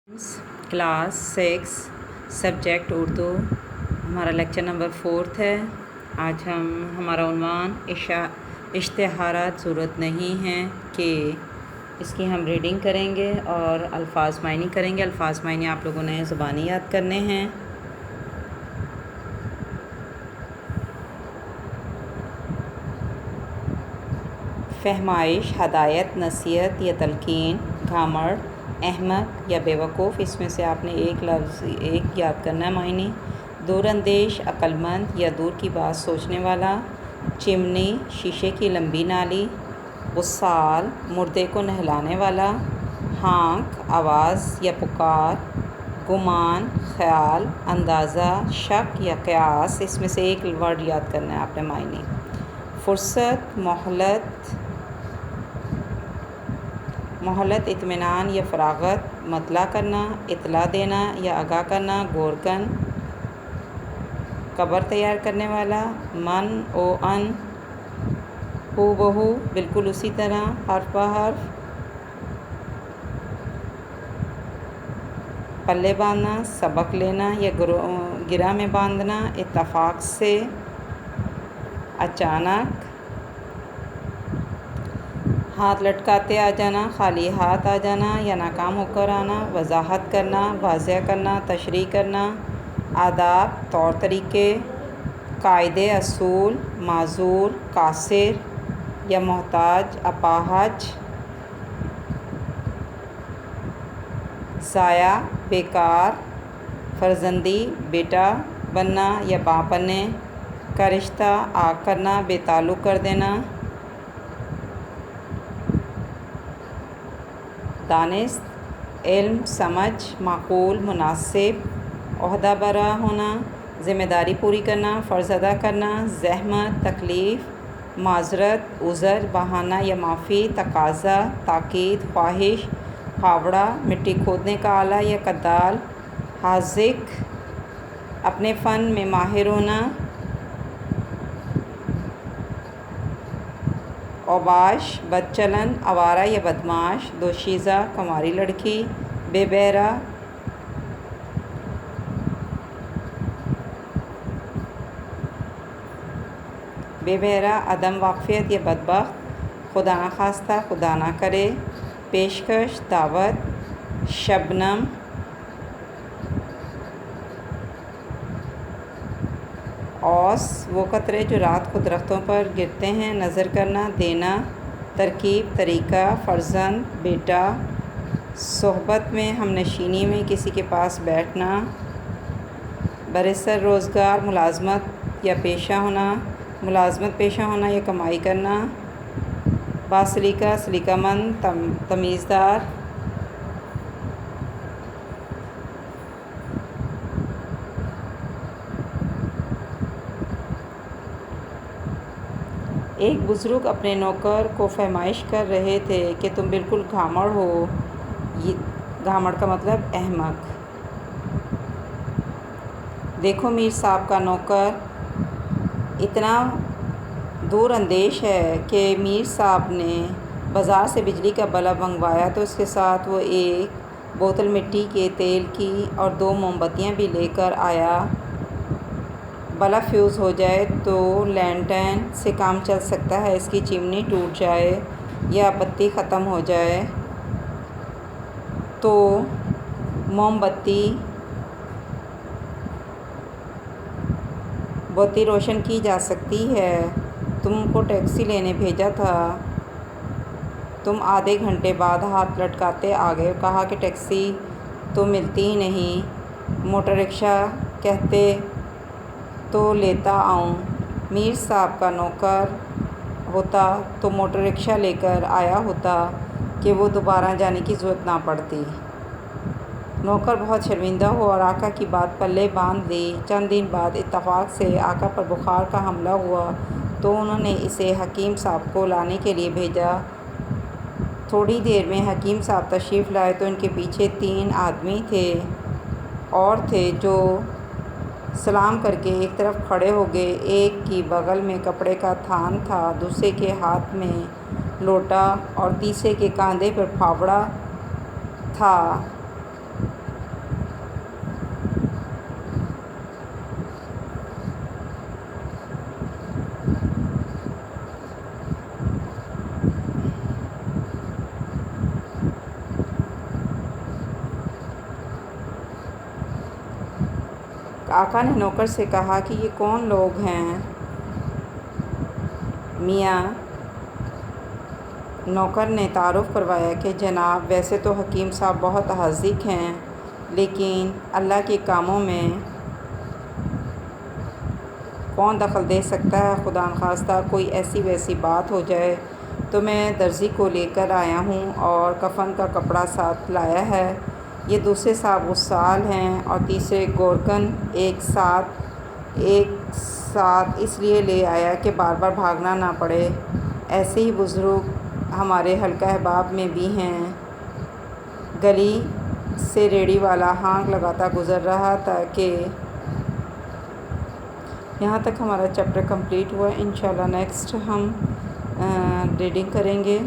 Class 6 subject Urdu. हमारा lecture number 4 है। आज हमारा उन्वान इश्तिहारात ज़रूरत नहीं है कि इसकी हम रीडिंग करेंगे और अल्फाज मायनी करेंगे। अल्फाज मायनी आप लोगों ने ज़ुबानी याद करने हैं। फहमाइश, हदायत, नसीहत या तलकीन, घामड़, अहमक या बेवकूफ़, इसमें से आपने एक लफ्ज़ एक याद करना है मायने। दूरअंदेश, अक्लमंद या दूर की बात सोचने वाला। चिमनी, शीशे की लंबी नाली। गुस्साल, मुर्दे को नहलाने वाला। हाँक, आवाज़ या पुकार। गुमान, ख़याल, अंदाज़ा, शक या क़यास, इसमें से एक वर्ड याद करना है आपने मायने। फ़ुर्सत, मोहलत, इत्मीनान या फ़राग़त, मतला करना, इत्ला देना या आगाह करना। गोरकन, कबर तैयार करने वाला। मन ओ अन, हू बहू, बिल्कुल उसी तरह, हर्फ ब हर्फ। पल्ले बांधना, सबक लेना या गिरा में बांधना। इत्तफ़ाक़ से, अचानक। हाथ लटकाते आ जाना, खाली हाथ आ जाना या नाकाम होकर आना। वजाहत करना, वाज़ेह करना, तशरीह करना। आदाब, तौर तरीके। कायदे, असूल। माज़ूर, कासिर या मोहताज, अपाहज। ज़ाया, बेकार। फ़र्जंदी, बेटा बनना या बाप बनने का रिश्ता। आग करना, बेताल्लुक़ कर देना। दानिस्त, इल्म, समझ, माकूल, मुनासिब। ओहदा बरा होना, ज़िम्मेदारी पूरी करना, फ़र्ज़ अदा करना। ज़हमत, तकलीफ़। माज़रत, उज़र, बहाना या माफ़ी। तकाज़ा, ताकीद, ख्वाहिश। फावड़ा, मिट्टी खोदने का आला या कदाल। हाज़िक, अपने फ़न में माहिर होना। औबाश, बदचलन, आवारा या बदमाश। दोशीज़ा, कुंवारी लड़की। बेबहरा, अदम वाक़फ़ियत या बदबख्त। खुदा न खास्ता, खुदा ना करे। पेशकश, दावत। शबनम, औस, वो कतरे जो रात को दरख्तों पर गिरते हैं। नज़र करना, देना। तरकीब, तरीका। फ़र्जंद, बेटा। सोहबत में, हमनशीनी में, किसी के पास बैठना। बरसर, रोज़गार, मुलाज़मत या पेशा होना। मुलाज़मत, पेशा होना या कमाई करना। बासलीका, सलीकामंद, तमीज़दार। एक बुज़ुर्ग अपने नौकर को फरमाइश कर रहे थे कि तुम बिल्कुल घामड़ हो। ये घामड़ का मतलब अहमक। देखो मीर साहब का नौकर इतना दूर अंदेश है कि मीर साहब ने बाज़ार से बिजली का बल्ब मंगवाया तो उसके साथ वो एक बोतल मिट्टी के तेल की और 2 मोमबत्तियाँ भी लेकर आया। बल्ब फ्यूज़ हो जाए तो लैंटर्न से काम चल सकता है। इसकी चिमनी टूट जाए या बत्ती ख़त्म हो जाए तो बत्ती रोशन की जा सकती है। तुमको टैक्सी लेने भेजा था, तुम आधे घंटे बाद हाथ लटकाते आ गए। कहा कि टैक्सी तो मिलती ही नहीं। मोटर रिक्शा कहते तो लेता आऊँ। मीर साहब का नौकर होता तो मोटर रिक्शा लेकर आया होता कि वो दोबारा जाने की ज़रूरत ना पड़ती। नौकर बहुत शर्मिंदा हुआ और आका की बात पल्ले बांध ली। चंद दिन बाद इत्तफ़ाक़ से आका पर बुखार का हमला हुआ तो उन्होंने इसे हकीम साहब को लाने के लिए भेजा। थोड़ी देर में हकीम साहब तशरीफ़ लाए तो उनके पीछे 3 आदमी थे जो सलाम करके एक तरफ खड़े हो गए। एक की बगल में कपड़े का थान था, दूसरे के हाथ में लोटा और तीसरे के कंधे पर फावड़ा था। آقا نے نوکر سے کہا کہ یہ کون لوگ ہیں؟ میاں نوکر نے تعارف کروایا کہ جناب ویسے تو حکیم صاحب بہت حاذق ہیں، لیکن اللہ کے کاموں میں کون دخل دے سکتا ہے؟ خدا نخواستہ کوئی ایسی ویسی بات ہو جائے تو میں درزی کو لے کر آیا ہوں اور کفن کا کپڑا ساتھ لایا ہے۔ یہ دوسرے صاحب غسال ہیں اور تیسرے گورکن ایک ساتھ اس لیے لے آیا کہ بار بار بھاگنا نہ پڑے۔ ایسے ہی بزرگ ہمارے حلقہ احباب میں بھی ہیں۔ گلی سے ریڑھی والا ہانک لگاتا گزر رہا تھا کہ یہاں تک ہمارا چیپٹر کمپلیٹ ہوا۔ انشاءاللہ نیکسٹ ہم ریڈنگ کریں گے۔